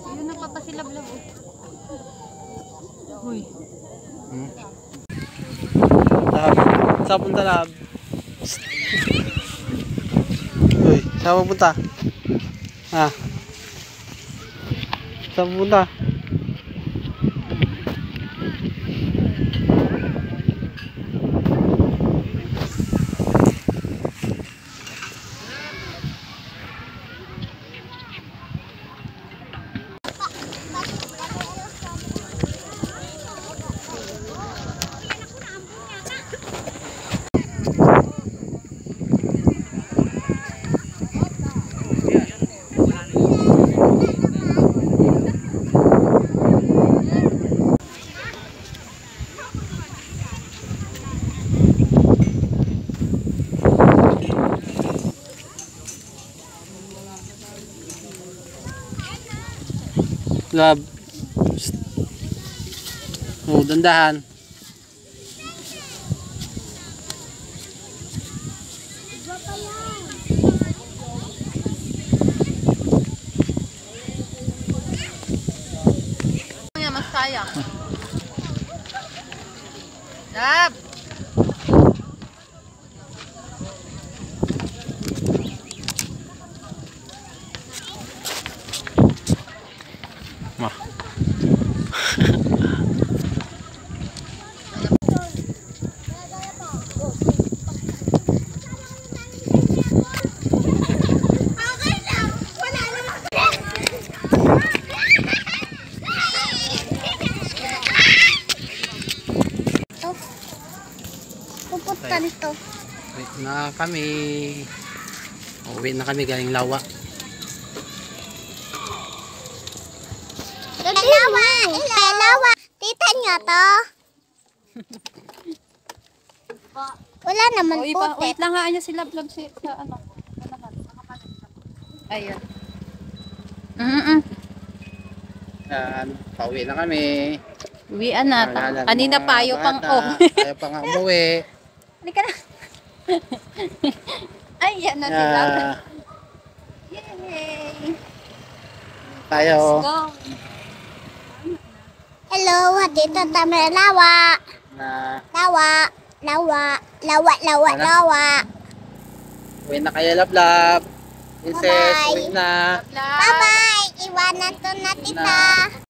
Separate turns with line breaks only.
Ayun, nagpapasilablab oh. Uy.
Lab. Saan punta, Lab? Uy, saan punta? Ha? Saan punta? Lab. Oh, dandahan.
Mas sayang. Lab.
Ma.
Pupunta nito.
Uwi na kami. Uwi na kami galing Lawa.
Lawa! Lawa! Tita nyo to? Wala naman puti.
Wait lang nga niya si Lablab sa ano. Ayun.
Pauwi na kami.
Uwian na. Kanina pa ayaw pang
Ayaw pa nga umuwi.
Halika na. Ay, yan na si Lablab. Yay!
Tayo.
Let's go.
Hello, dito tayo Lawa.
Na
Lawa. Lawa. Lawa, lawa, lawa.
uwi na kayo, Lablab. Princess,
Bye-bye.
uwi na.
Bye-bye! Iwanan to na tita.